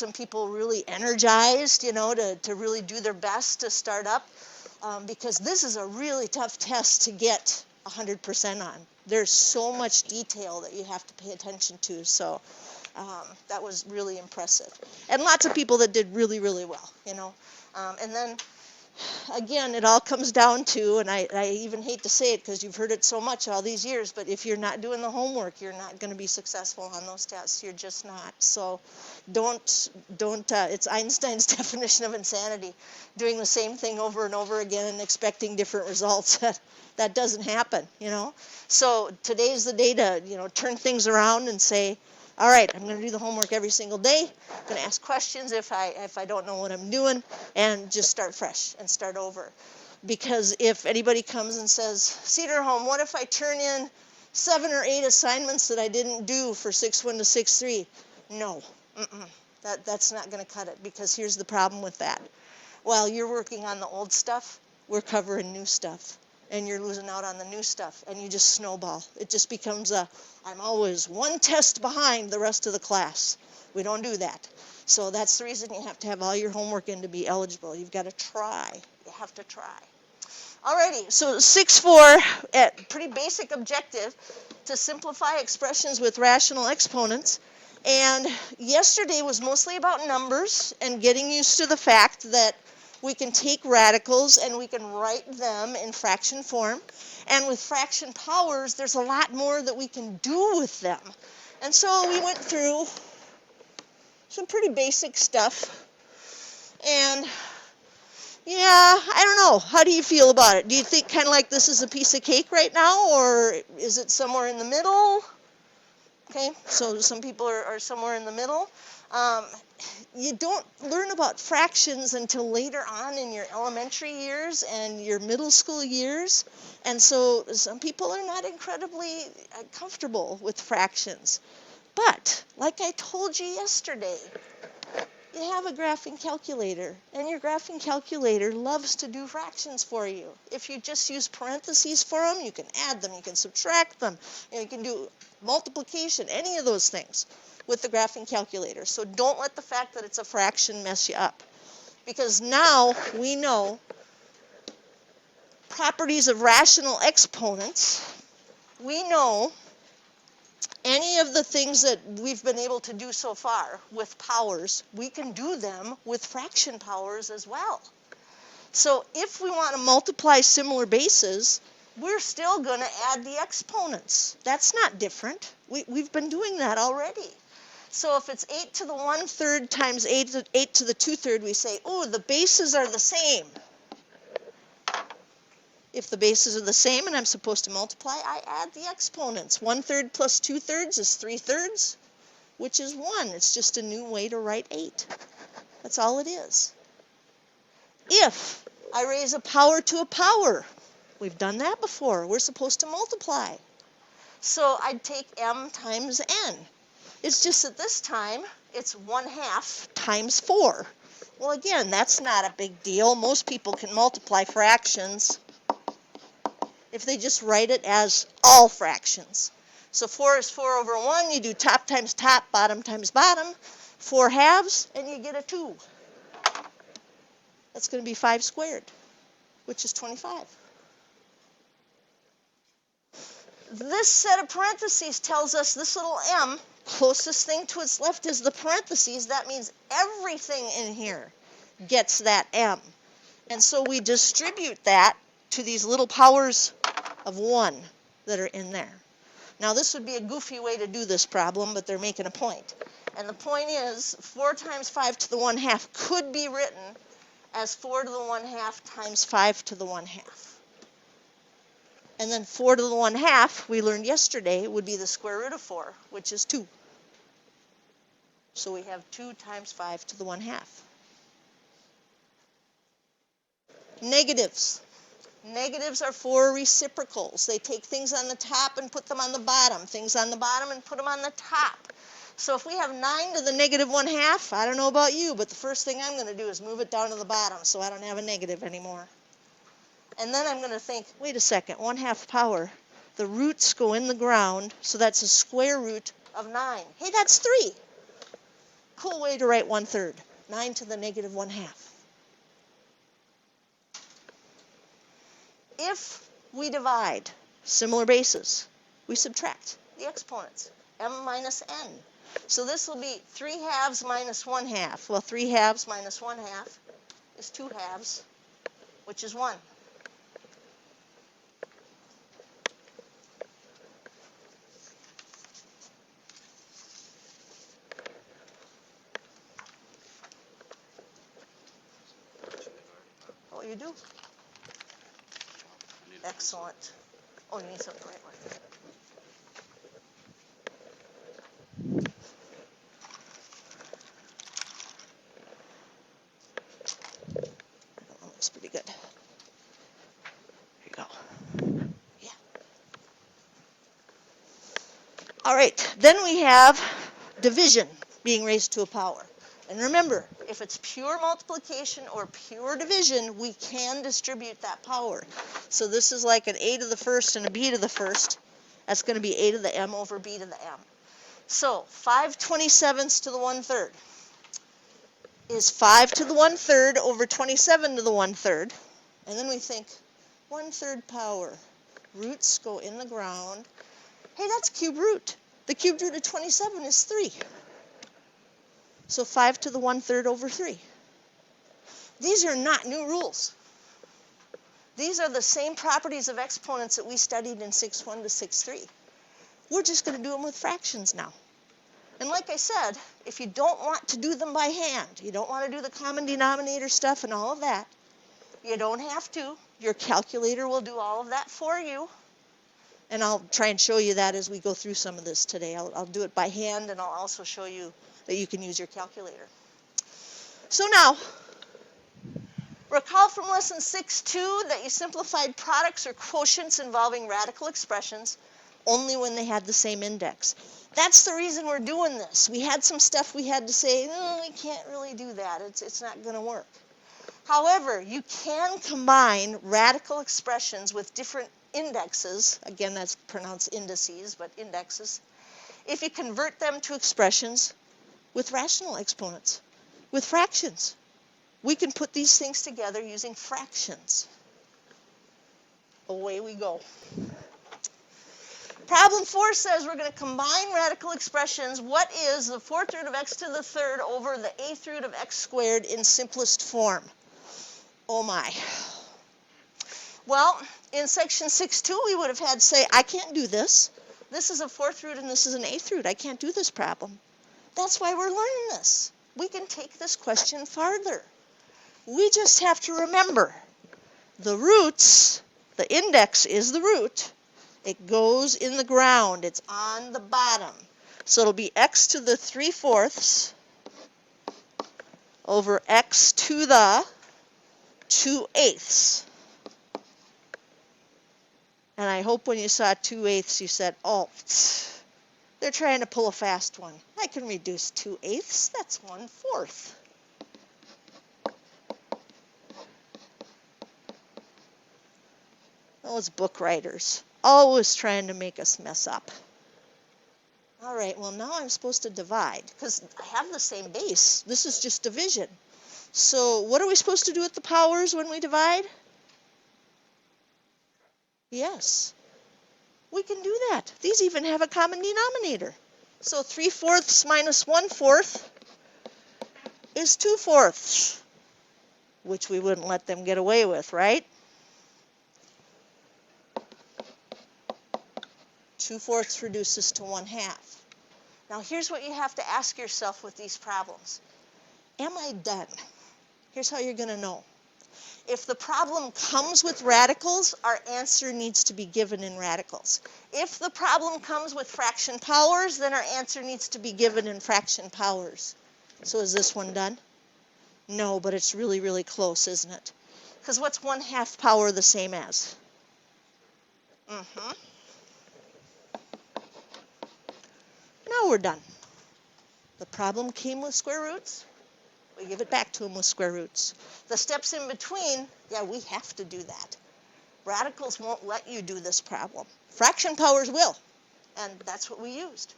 some people really energized, you know, to really do their best to start up, because this is a really tough test to get 100% on. There's so much detail that you have to pay attention to, so that was really impressive. And lots of people that did really, really well, you know. And then again, it all comes down to, and I even hate to say it because you've heard it so much all these years, but if you're not doing the homework, you're not going to be successful on those tests. You're just not. So don't, it's Einstein's definition of insanity, doing the same thing over and over again and expecting different results. That doesn't happen, you know. So today's the day to, you know, turn things around and say, all right, I'm going to do the homework every single day. I'm going to ask questions if I don't know what I'm doing, and just start fresh and start over. Because if anybody comes and says, Cedarholm, what if I turn in 7 or 8 assignments that I didn't do for 6-1 to 6-3? No, that's not going to cut it, because here's the problem with that. While you're working on the old stuff, we're covering new stuff. And you're losing out on the new stuff, and you just snowball. It just becomes I'm always one test behind the rest of the class. We don't do that. So that's the reason you have to have all your homework in to be eligible. You've got to try. You have to try. Alrighty, so 6-4, pretty basic objective, to simplify expressions with rational exponents. And yesterday was mostly about numbers and getting used to the fact that we can take radicals and we can write them in fraction form. And with fraction powers, there's a lot more that we can do with them. And so we went through some pretty basic stuff. And yeah, I don't know. How do you feel about it? Do you think kind of like this is a piece of cake right now, or is it somewhere in the middle? Okay, so some people are somewhere in the middle. You don't learn about fractions until later on in your elementary years and your middle school years, and so some people are not incredibly comfortable with fractions. But like I told you yesterday, you have a graphing calculator, and your graphing calculator loves to do fractions for you. If you just use parentheses for them, you can add them, you can subtract them, and you can do multiplication, any of those things with the graphing calculator. So don't let the fact that it's a fraction mess you up, because now we know properties of rational exponents. We know any of the things that we've been able to do so far with powers, we can do them with fraction powers as well. So if we want to multiply similar bases, we're still going to add the exponents. That's not different. We've been doing that already. So if it's 8 to the 1/3 times 8 to the 2/3, we say, oh, the bases are the same. If the bases are the same and I'm supposed to multiply, I add the exponents. 1/3 plus 2/3 is 3/3, which is 1. It's just a new way to write 8. That's all it is. If I raise a power to a power, we've done that before. We're supposed to multiply. So I'd take m times n. It's just that this time it's 1/2 times 4. Well, again, that's not a big deal. Most people can multiply fractions if they just write it as all fractions. So 4 is 4 over 1. You do top times top, bottom times bottom, 4 halves, and you get a 2. That's going to be 5 squared, which is 25. This set of parentheses tells us this little m, closest thing to its left is the parentheses. That means everything in here gets that m. And so we distribute that to these little powers of 1 that are in there. Now this would be a goofy way to do this problem, but they're making a point. And the point is 4 times 5 to the 1/2 could be written as 4 to the 1/2 times 5 to the 1/2. And then 4 to the 1/2, we learned yesterday, would be the square root of 4, which is 2. So we have 2 times 5 to the 1/2. Negatives. Negatives are for reciprocals. They take things on the top and put them on the bottom, things on the bottom and put them on the top. So if we have 9 to the negative 1/2, I don't know about you, but the first thing I'm going to do is move it down to the bottom so I don't have a negative anymore. And then I'm going to think, wait a second, 1/2 power. The roots go in the ground, so that's a square root of 9. Hey, that's 3. cool way to write 1/3. 9 to the negative 1/2. If we divide similar bases, we subtract the exponents, m minus n. So this will be 3/2 minus 1/2. Well, 3/2 minus 1/2 is 2/2, which is 1. Oh, you do? Excellent. Oh, you need something right one. That looks pretty good. Here you go. Yeah. All right, then we have division being raised to a power. And remember, if it's pure multiplication or pure division, we can distribute that power. So this is like an a to the first and a b to the first. That's going to be a to the m over b to the m. So 5/27 to the 1/3 is 5 to the 1/3 over 27 to the 1/3. And then we think 1/3 power. Roots go in the ground. Hey, that's cube root. The cubed root of 27 is 3. So 5 to the 1/3 over 3. These are not new rules. These are the same properties of exponents that we studied in 6.1 to 6.3. We're just going to do them with fractions now. And like I said, if you don't want to do them by hand, you don't want to do the common denominator stuff and all of that, you don't have to. Your calculator will do all of that for you. And I'll try and show you that as we go through some of this today. I'll do it by hand, and I'll also show you that you can use your calculator. So now, recall from lesson 6.2 that you simplified products or quotients involving radical expressions only when they had the same index. That's the reason we're doing this. We had some stuff we had to say, no, we can't really do that. It's not going to work. However, you can combine radical expressions with different indexes. Again, that's pronounced indices, but indexes. If you convert them to expressions with rational exponents, with fractions. We can put these things together using fractions. Away we go. Problem 4 says we're going to combine radical expressions. What is the 4th root of x to the 3rd over the 8th root of x squared in simplest form? Oh my. Well, in section 6.2 we would have had to say, I can't do this. This is a 4th root and this is an 8th root. I can't do this problem. That's why we're learning this. We can take this question farther. We just have to remember the roots, the index is the root. It goes in the ground. It's on the bottom. So it'll be x to the 3/4 over x to the 2/8. And I hope when you saw 2/8 you said, oh, they're trying to pull a fast one. I can reduce 2/8. That's 1/4. Those book writers, always trying to make us mess up. All right, well now I'm supposed to divide because I have the same base. This is just division. So what are we supposed to do with the powers when we divide? Yes, we can do that. These even have a common denominator. So 3/4 minus 1/4 is 2/4, which we wouldn't let them get away with, right? 2/4 reduces to 1/2. Now here's what you have to ask yourself with these problems. Am I done? Here's how you're going to know. If the problem comes with radicals, our answer needs to be given in radicals. If the problem comes with fraction powers, then our answer needs to be given in fraction powers. So is this one done? No, but it's really, really close, isn't it? Because what's 1/2 power the same as? Now we're done. The problem came with square roots. We give it back to them with square roots. The steps in between, yeah, we have to do that. Radicals won't let you do this problem. Fraction powers will, and that's what we used.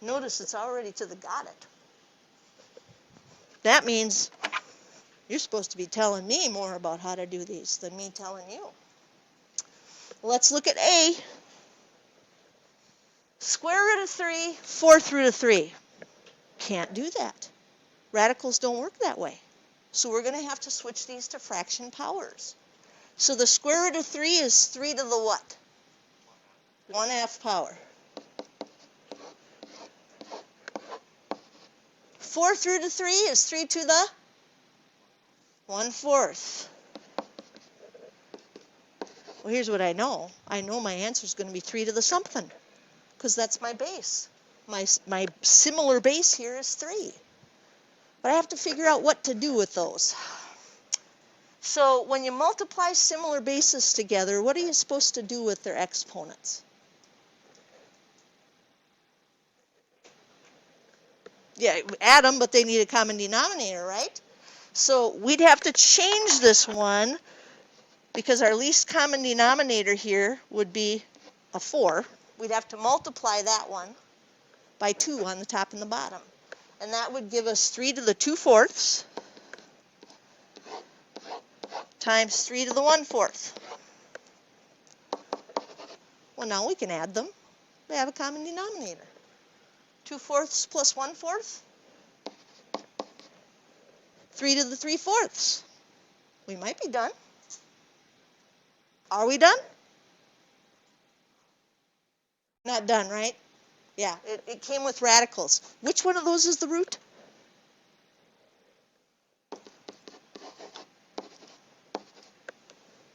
Notice it's already to the got it. That means you're supposed to be telling me more about how to do these than me telling you. Let's look at A. Square root of 3, fourth root of 3. Can't do that. Radicals don't work that way. So we're going to have to switch these to fraction powers. So the square root of 3 is 3 to the what? 1/2 power. Fourth root of 3 is 3 to the 1/4. Well, here's what I know. I know my answer is going to be 3 to the something, because that's my base. My similar base here is 3. But I have to figure out what to do with those. So when you multiply similar bases together, what are you supposed to do with their exponents? Yeah, add them, but they need a common denominator, right? So we'd have to change this one, because our least common denominator here would be a 4. We'd have to multiply that one by 2 on the top and the bottom. And that would give us 3 to the 2/4 times 3 to the 1/4. Well, now we can add them. They have a common denominator. 2/4 plus 1/4, 3 to the 3/4. We might be done. Are we done? Not done, right? Yeah, it came with radicals. Which one of those is the root?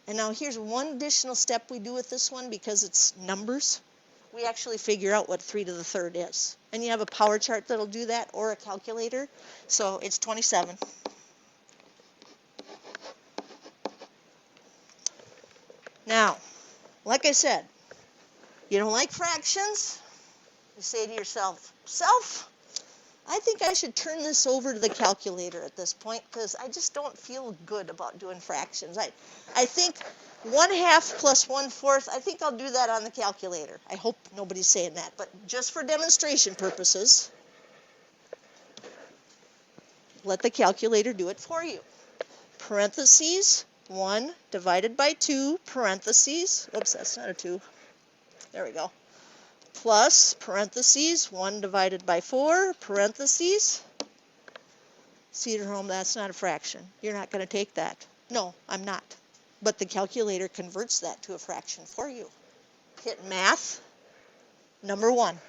And now here's one additional step we do with this one, because it's numbers. We actually figure out what 3 to the 3rd is. And you have a power chart that'll do that, or a calculator. So it's 27. Now, like I said, you don't like fractions? You say to yourself, I think I should turn this over to the calculator at this point, because I just don't feel good about doing fractions. I think 1/2 plus 1/4, I think I'll do that on the calculator. I hope nobody's saying that, but just for demonstration purposes, let the calculator do it for you. Parentheses, 1 divided by 2, parentheses, oops, that's not a 2. There we go. Plus, parentheses, 1 divided by 4, parentheses. Cedarholm, that's not a fraction. You're not going to take that. No, I'm not. But the calculator converts that to a fraction for you. Hit math, number 1.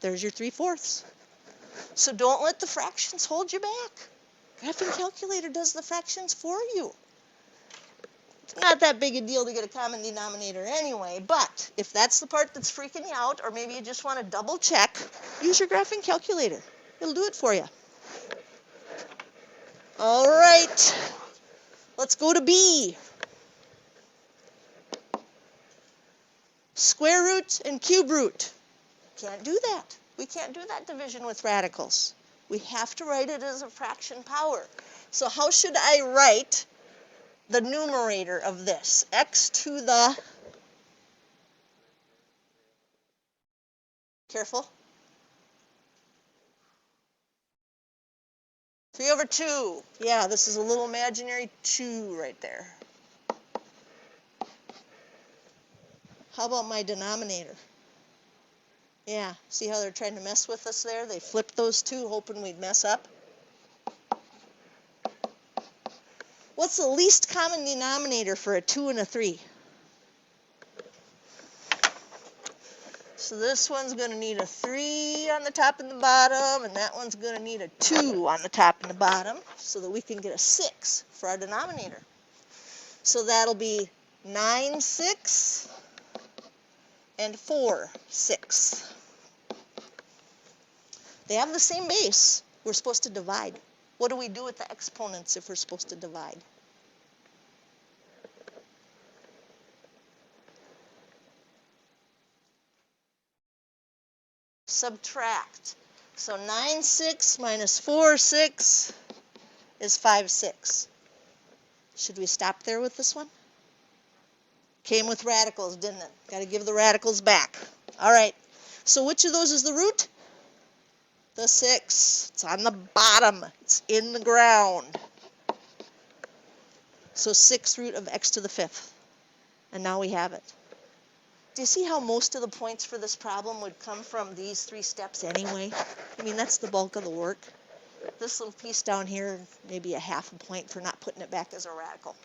There's your 3/4. So don't let the fractions hold you back. Graphing calculator does the fractions for you. It's not that big a deal to get a common denominator anyway, but if that's the part that's freaking you out, or maybe you just want to double check, use your graphing calculator. It'll do it for you. All right, let's go to B. Square root and cube root. Can't do that. We can't do that division with radicals. We have to write it as a fraction power. So how should I write the numerator of this? X to the, careful, 3/2. Yeah, this is a little imaginary 2 right there. How about my denominator? Yeah, see how they're trying to mess with us there? They flipped those 2, hoping we'd mess up. What's the least common denominator for a 2 and a 3? So this one's going to need a 3 on the top and the bottom, and that one's going to need a 2 on the top and the bottom, so that we can get a 6 for our denominator. So that'll be 9/6 and 4/6. They have the same base. We're supposed to divide. What do we do with the exponents if we're supposed to divide? Subtract. So 9/6 minus 4/6 is 5/6. Should we stop there with this one? Came with radicals, didn't it? Got to give the radicals back. All right. So which of those is the root? The 6. It's on the bottom. It's in the ground. So 6th root of x to the 5th. And now we have it. Do you see how most of the points for this problem would come from these 3 steps anyway? I mean, that's the bulk of the work. This little piece down here, maybe a half a point for not putting it back as a radical.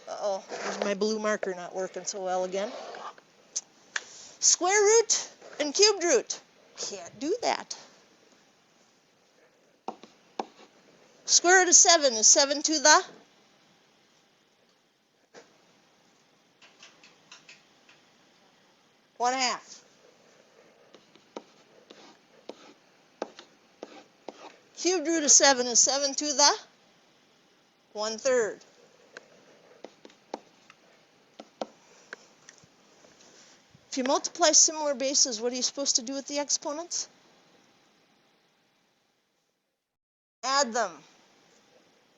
Uh-oh, there's my blue marker not working so well again. Square root and cubed root. Can't do that. Square root of 7 is 7 to the 1/2. Cubed root of 7 is 7 to the 1/3. If you multiply similar bases, what are you supposed to do with the exponents? Add them.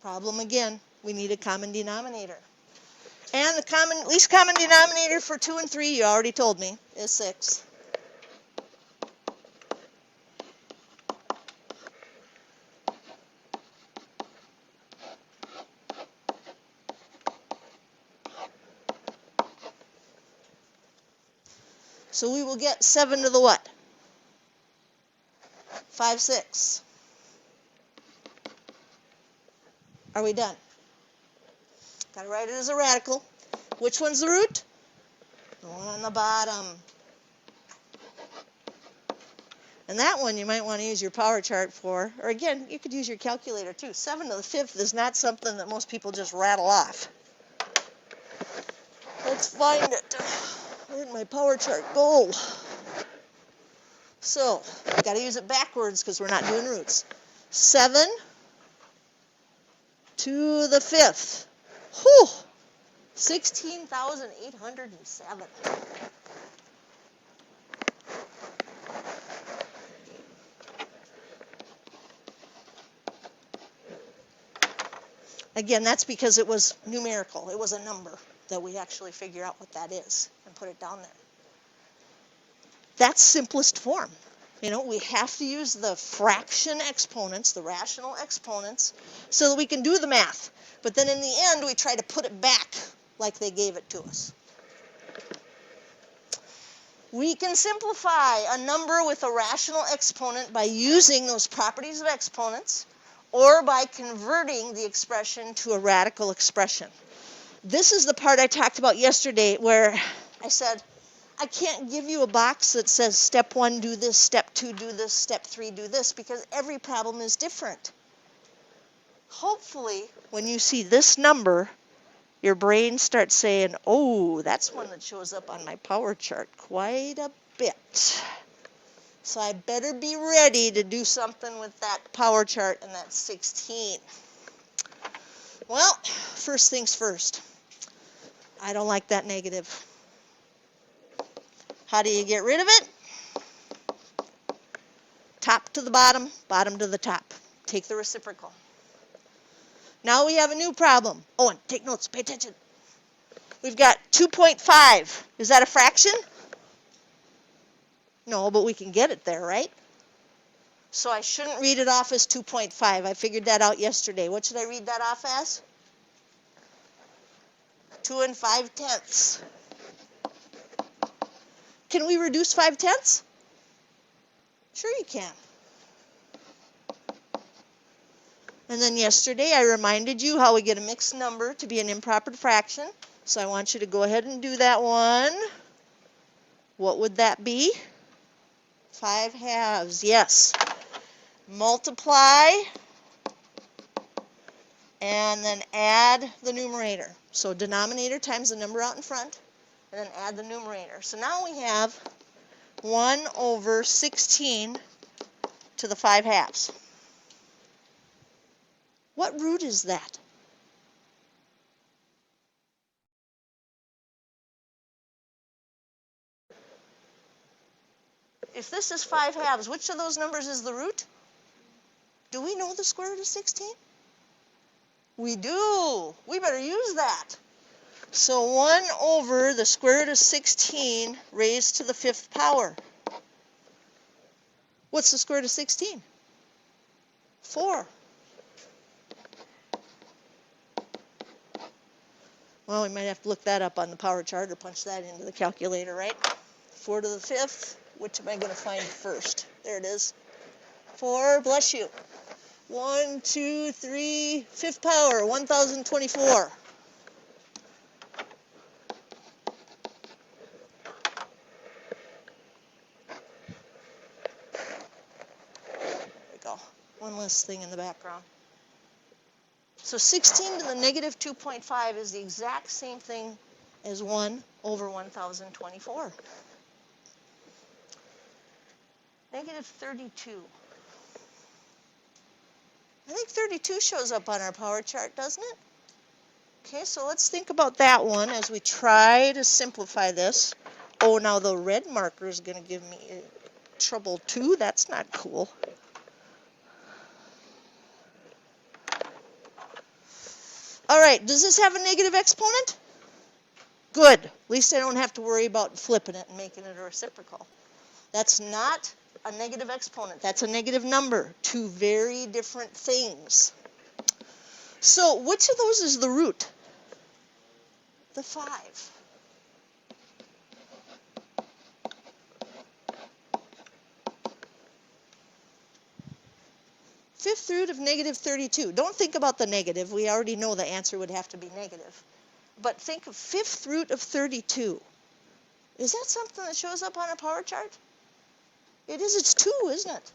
Problem again, we need a common denominator. And the least common denominator for 2 and 3, you already told me, is 6. So we will get 7 to the what? 5/6. Are we done? Got to write it as a radical. Which one's the root? The one on the bottom. And that one you might want to use your power chart for. Or again, you could use your calculator too. 7 to the 5th is not something that most people just rattle off. Let's find it. Where'd my power chart go? So, got to use it backwards because we're not doing roots. 7 to the 5th. Whew! 16,807. Again, that's because it was numerical. It was a number that we actually figure out what that is and put it down there. That's simplest form. You know, we have to use the fraction exponents, the rational exponents, so that we can do the math. But then in the end, we try to put it back like they gave it to us. We can simplify a number with a rational exponent by using those properties of exponents or by converting the expression to a radical expression. This is the part I talked about yesterday where I said, I can't give you a box that says step 1 do this, step 2 do this, step 3 do this, because every problem is different. Hopefully, when you see this number, your brain starts saying, oh, that's one that shows up on my power chart quite a bit. So I better be ready to do something with that power chart and that 16. Well, first things first. I don't like that negative. How do you get rid of it? Top to the bottom, bottom to the top. Take the reciprocal. Now we have a new problem. Oh, and take notes, pay attention. We've got 2.5. Is that a fraction? No, but we can get it there, right? So I shouldn't read it off as 2.5. I figured that out yesterday. What should I read that off as? 2 5/10. Can we reduce 5/10? Sure you can. And then yesterday I reminded you how we get a mixed number to be an improper fraction. So I want you to go ahead and do that one. What would that be? 5/2, yes. Multiply and then add the numerator. So denominator times the number out in front and then add the numerator. So now we have 1 over 16 to the 5/2. What root is that? If this is 5/2, which of those numbers is the root? Do we know the square root of 16? We do. We better use that. So 1 over the square root of 16 raised to the 5th power. What's the square root of 16? 4. Well, we might have to look that up on the power chart or punch that into the calculator, right? 4 to the 5th. Which am I going to find first? There it is. 4, bless you. 1, 2, 3, 5th power, 1024. Go. One less thing in the background. So 16 to the negative 2.5 is the exact same thing as 1 over 1024. Negative 32. I think 32 shows up on our power chart, doesn't it? Okay, so let's think about that one as we try to simplify this. Oh, now the red marker is going to give me trouble too. That's not cool. All right, does this have a negative exponent? Good. At least I don't have to worry about flipping it and making it a reciprocal. That's not a negative exponent. That's a negative number. Two very different things. So which of those is the root? The 5. Fifth root of negative 32. Don't think about the negative. We already know the answer would have to be negative. But think of fifth root of 32. Is that something that shows up on a power chart? It is. It's 2, isn't it?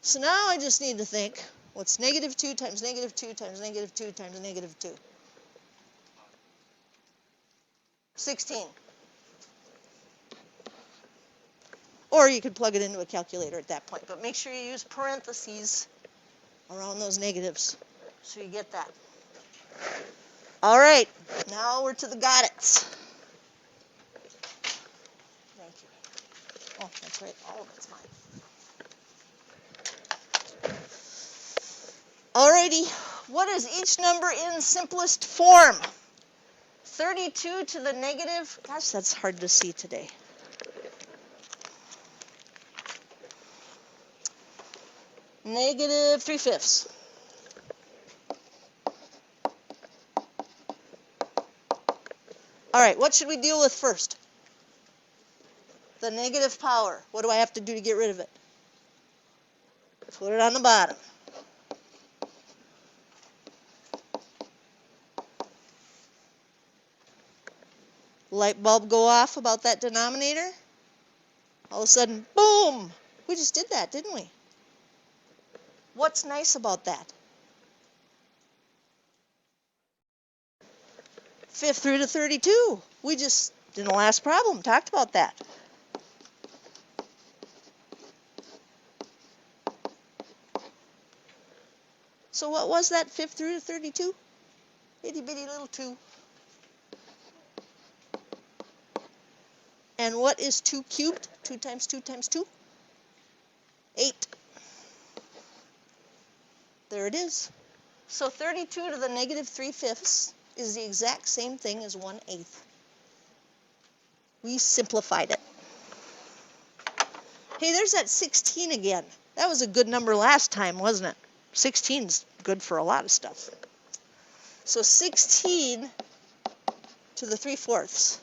So now I just need to think, what's negative 2 times negative 2 times negative 2 times negative 2? 16. Or you could plug it into a calculator at that point. But make sure you use parentheses around those negatives so you get that. All right, now we're to the got it's. Thank you. Oh, that's right. All of it's mine. All righty, what is each number in simplest form? 32 to the negative, gosh, that's hard to see today. Negative 3/5. All right, what should we deal with first? The negative power. What do I have to do to get rid of it? Put it on the bottom. Light bulb go off about that denominator. All of a sudden, boom! We just did that, didn't we? What's nice about that? Fifth root of 32. We just, in the last problem, talked about that. So what was that fifth root of 32? Itty bitty little 2. And what is 2 cubed? 2 times 2 times 2? 8. There it is. So 32 to the negative 3/5 is the exact same thing as 1/8. We simplified it. Hey, there's that 16 again. That was a good number last time, wasn't it? 16's good for a lot of stuff. So 16 to the 3/4.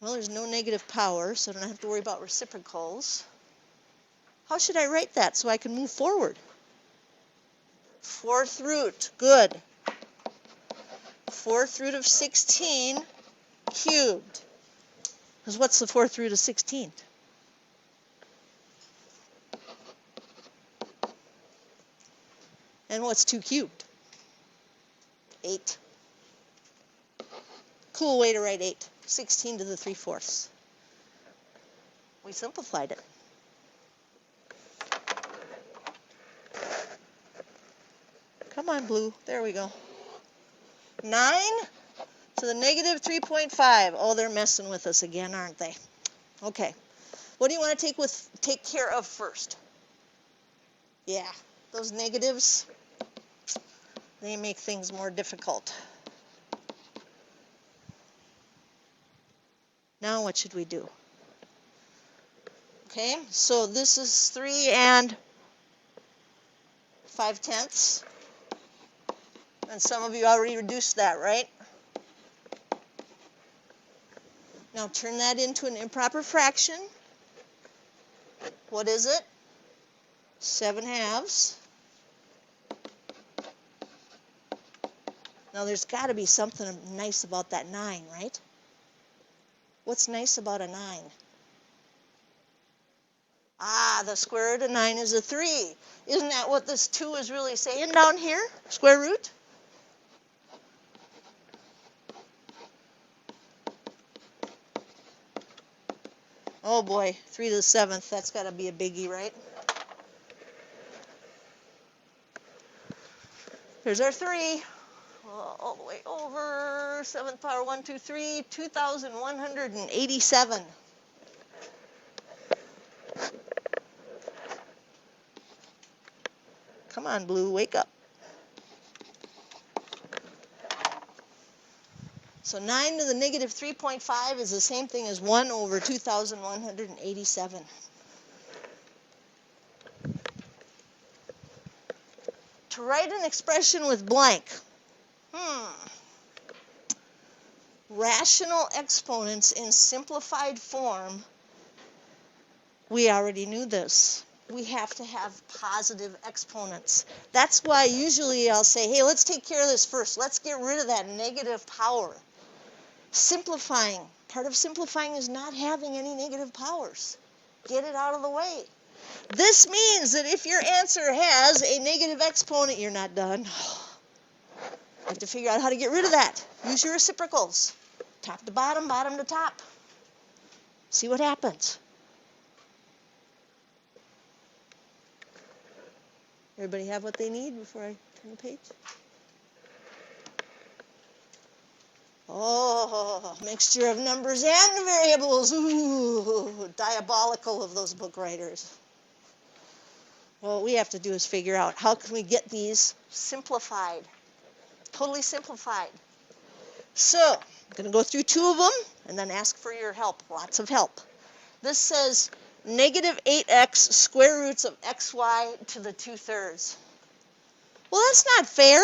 Well, there's no negative power, so I don't have to worry about reciprocals. How should I write that so I can move forward? Fourth root, good. Fourth root of 16 cubed. Because what's the fourth root of 16? And what's 2 cubed? 8. Cool way to write 8. 16 to the 3/4. We simplified it. Come on, blue. There we go. 9 to the negative 3.5. Oh, they're messing with us again, aren't they? Okay. What do you want to take care of first? Yeah, those negatives, they make things more difficult. Now what should we do? Okay, so this is 3 and 5/10. And some of you already reduced that, right? Now turn that into an improper fraction. What is it? 7/2. Now there's got to be something nice about that 9, right? What's nice about a 9? Ah, the square root of 9 is a 3. Isn't that what this 2 is really saying down here? Square root? Oh boy, 3 to the 7th, that's got to be a biggie, right? Here's our 3. All the way over, 7th power, 1, 2, 3, 2,187. Come on, Blue, wake up. So 9 to the negative 3.5 is the same thing as 1 over 2,187. To write an expression with blank. Rational exponents in simplified form. We already knew this. We have to have positive exponents. That's why usually I'll say, hey, let's take care of this first. Let's get rid of that negative power. Simplifying. Part of simplifying is not having any negative powers. Get it out of the way. This means that if your answer has a negative exponent, you're not done. You have to figure out how to get rid of that. Use your reciprocals. Top to bottom, bottom to top. See what happens. Everybody have what they need before I turn the page? Oh, mixture of numbers and variables. Ooh, diabolical of those book writers. Well, what we have to do is figure out how can we get these simplified, totally simplified. So, I'm going to go through 2 of them and then ask for your help, lots of help. This says negative 8x square roots of xy to the 2/3. Well, that's not fair.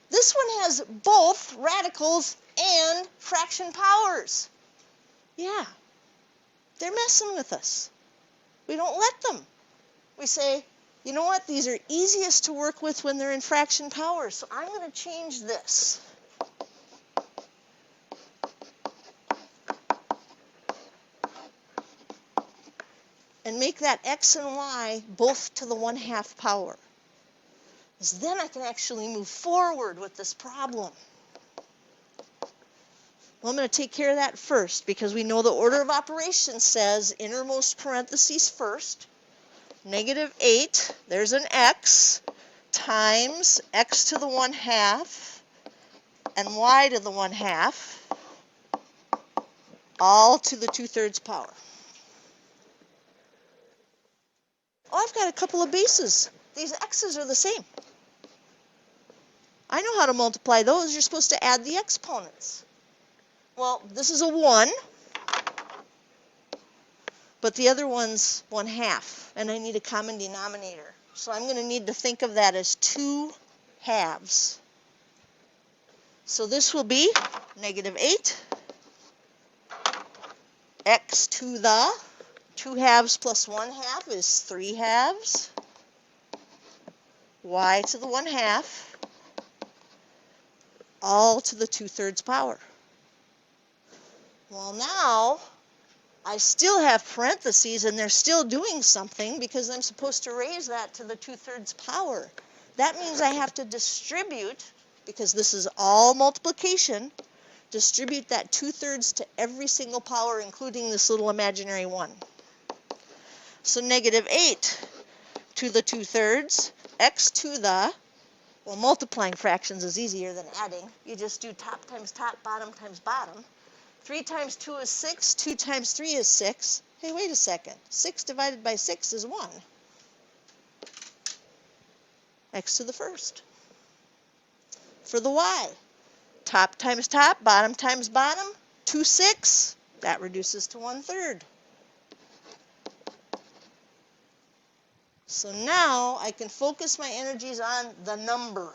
This one has both radicals and fraction powers. Yeah, they're messing with us. We don't let them. We say, you know what, these are easiest to work with when they're in fraction powers, so I'm going to change this. And make that x and y both to the 1/2 power. Because then I can actually move forward with this problem. Well, I'm going to take care of that first because we know the order of operations says innermost parentheses first. Negative 8, there's an x, times x to the 1/2 and y to the 1/2, all to the 2/3 power. Oh, I've got a couple of bases. These x's are the same. I know how to multiply those. You're supposed to add the exponents. Well, this is a 1, but the other one's 1/2, and I need a common denominator. So I'm going to need to think of that as 2 halves. So this will be negative 8, x to the 2 halves plus 1/2 is 3 halves, y to the 1/2, all to the 2/3 power. Well, now I still have parentheses and they're still doing something because I'm supposed to raise that to the 2/3 power. That means I have to distribute, because this is all multiplication, distribute that 2/3 to every single power, including this little imaginary 1. So negative 8 to the 2/3, x to the, well, multiplying fractions is easier than adding. You just do top times top, bottom times bottom. 3 times 2 is 6, 2 times 3 is 6. Hey, wait a second. 6 divided by 6 is 1. X to the first. For the y, top times top, bottom times bottom, 2 6. That reduces to 1/3. So now I can focus my energies on the number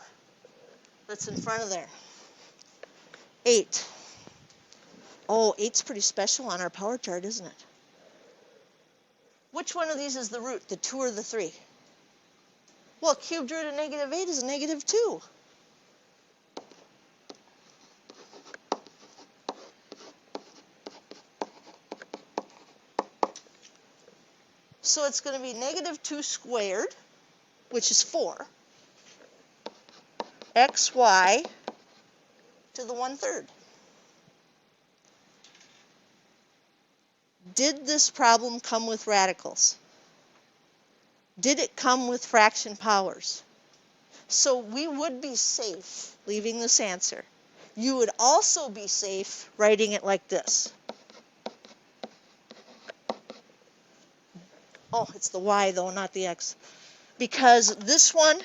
that's in front of there. 8. Oh, 8's pretty special on our power chart, isn't it? Which one of these is the root, the 2 or the 3? Well, cubed root of -8 is -2. So it's going to be -2 squared, which is 4, xy to the 1/3. Did this problem come with radicals? Did it come with fraction powers? So we would be safe leaving this answer. You would also be safe writing it like this. Oh, it's the y though, not the x. Because this one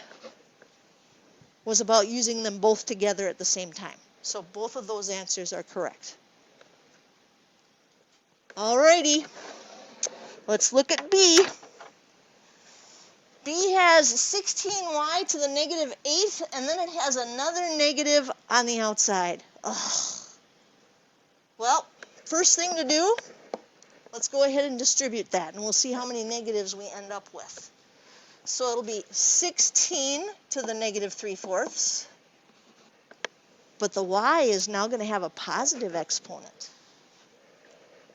was about using them both together at the same time. So both of those answers are correct. Alrighty, let's look at B. B has 16y to the -8, and then it has another negative on the outside. Ugh. Well, first thing to do, let's go ahead and distribute that, and we'll see how many negatives we end up with. So it'll be 16 to the -3/4, but the y is now going to have a positive exponent.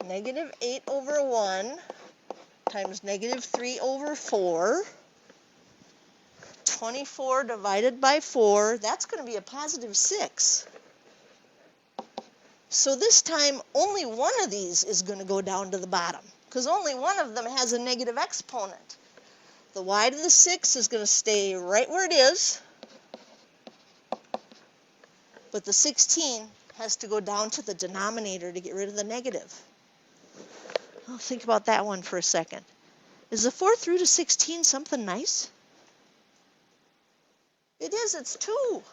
-8 over 1 times -3 over 4. 24 divided by 4, that's going to be a positive 6. So this time, only one of these is going to go down to the bottom, because only one of them has a negative exponent. The y to the 6 is going to stay right where it is, but the 16 has to go down to the denominator to get rid of the negative. Well, think about that one for a second. Is the 4th root of 16 something nice? It is, it's 2.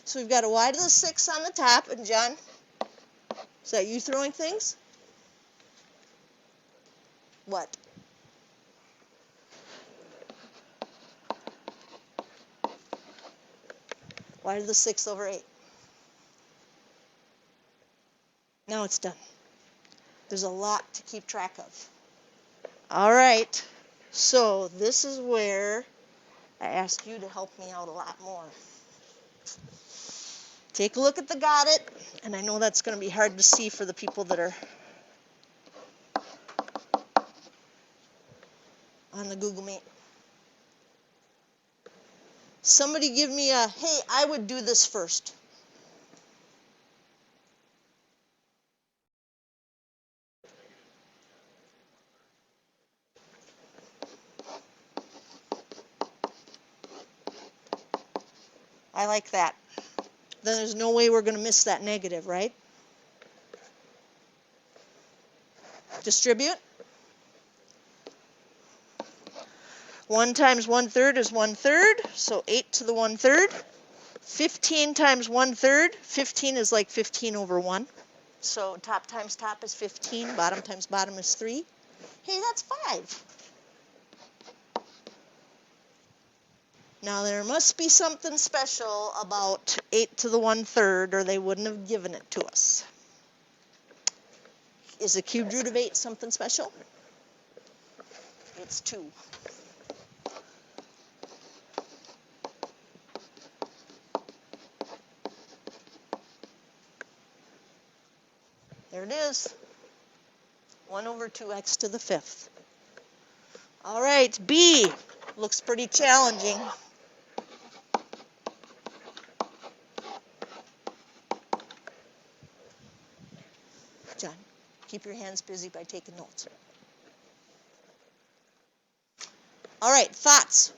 So we've got a y to the 6 on the top, and John, is that you throwing things? What? Y to the 6 over 8. Now it's done. There's a lot to keep track of. All right, so this is where I ask you to help me out a lot more. Take a look at the got it, and I know that's going to be hard to see for the people that are on the Google Meet. Somebody give me a, hey, I would do this first. I like that. Then there's no way we're going to miss that negative, right? Distribute. 1 times 1/3 is 1/3, so 8 to the 1/3. 15 times 1/3, 15 is like 15 over 1. So top times top is 15, bottom times bottom is 3. Hey, that's 5. Now there must be something special about 8 to the 1/3, or they wouldn't have given it to us. Is the cubed root of 8 something special? It's 2. There it is. 1 over 2x to the 5th. All right, B looks pretty challenging. John, keep your hands busy by taking notes. All right, thoughts?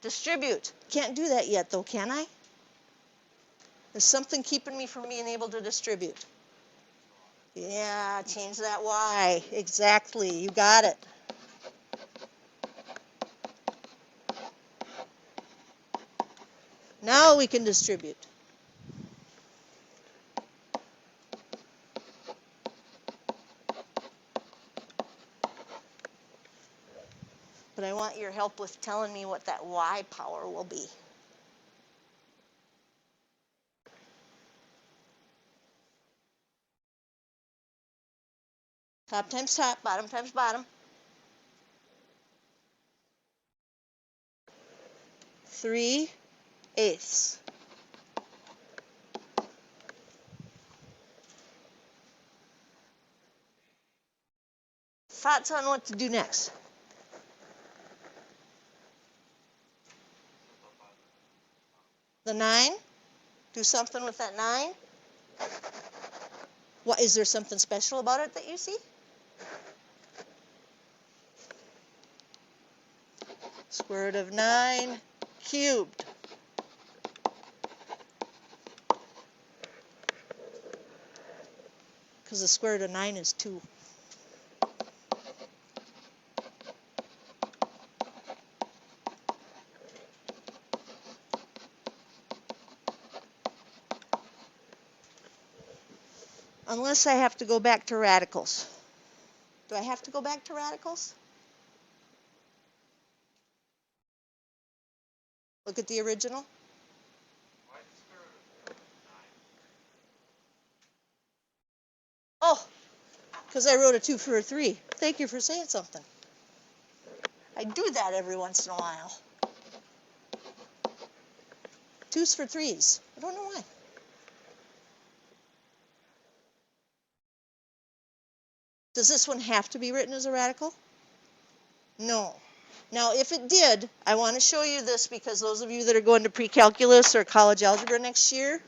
Distribute. Can't do that yet though, can I? There's something keeping me from being able to distribute. Yeah, change that y. Exactly, you got it. Now we can distribute. But I want your help with telling me what that y power will be. Top times top, bottom times bottom. 3/8. Thoughts on what to do next? The 9? Do something with that 9? What, is there something special about it that you see? Square root of 9 cubed. Because the square root of 9 is 2. Unless I have to go back to radicals. Do I have to go back to radicals? Look at the original. Oh, because I wrote a 2 for a 3. Thank you for saying something. I do that every once in a while. 2's for 3's. I don't know why. Does this one have to be written as a radical? No. Now, if it did, I want to show you this because those of you that are going to pre-calculus or college algebra next year,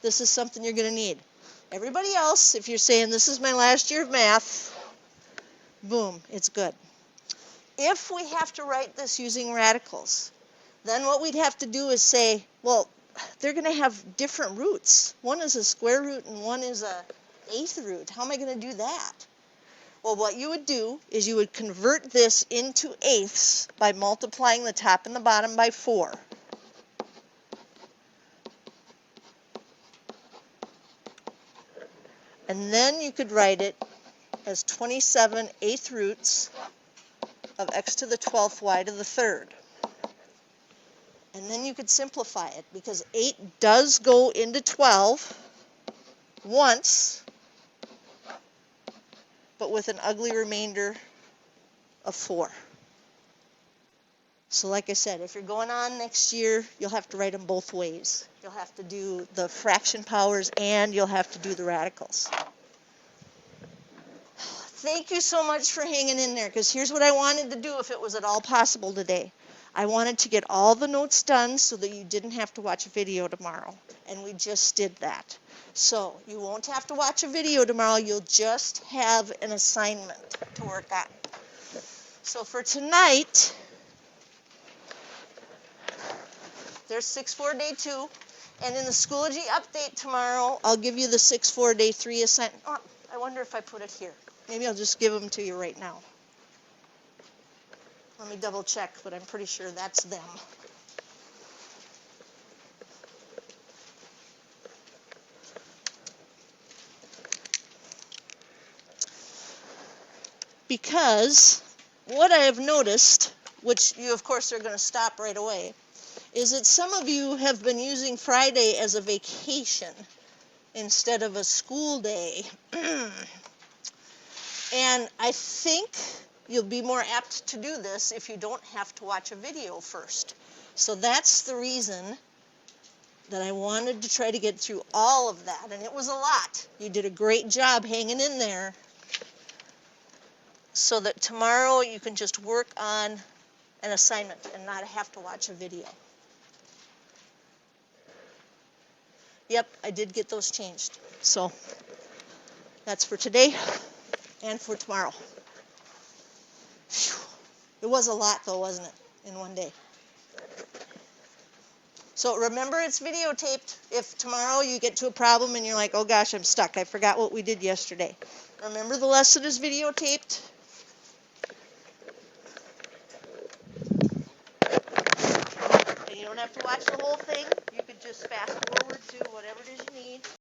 this is something you're going to need. Everybody else, if you're saying this is my last year of math, boom, it's good. If we have to write this using radicals, then what we'd have to do is say, well, they're going to have different roots. One is a square root and one is a eighth root. How am I going to do that? Well, what you would do is you would convert this into eighths by multiplying the top and the bottom by 4. And then you could write it as 27 eighth roots of x to the 12th y to the 3rd. And then you could simplify it because 8 does go into 12 once, but with an ugly remainder of 4. So like I said, if you're going on next year, you'll have to write them both ways. You'll have to do the fraction powers and you'll have to do the radicals. Thank you so much for hanging in there, because here's what I wanted to do if it was at all possible today. I wanted to get all the notes done so that you didn't have to watch a video tomorrow, and we just did that. So you won't have to watch a video tomorrow, you'll just have an assignment to work on. So for tonight, there's 6-4 day 2, and in the Schoology update tomorrow, I'll give you the 6-4 day 3 assignment. Oh, I wonder if I put it here. Maybe I'll just give them to you right now. Let me double check, but I'm pretty sure that's them. Because what I have noticed, which you of course are going to stop right away, is that some of you have been using Friday as a vacation instead of a school day. And I think you'll be more apt to do this if you don't have to watch a video first. So that's the reason that I wanted to try to get through all of that, and it was a lot. You did a great job hanging in there so that tomorrow you can just work on an assignment and not have to watch a video. Yep, I did get those changed. So that's for today and for tomorrow. Whew. It was a lot though, wasn't it, in one day? So remember it's videotaped. If tomorrow you get to a problem and you're like, oh gosh, I'm stuck, I forgot what we did yesterday. Remember the lesson is videotaped. And you don't have to watch the whole thing. You could just fast forward to whatever it is you need.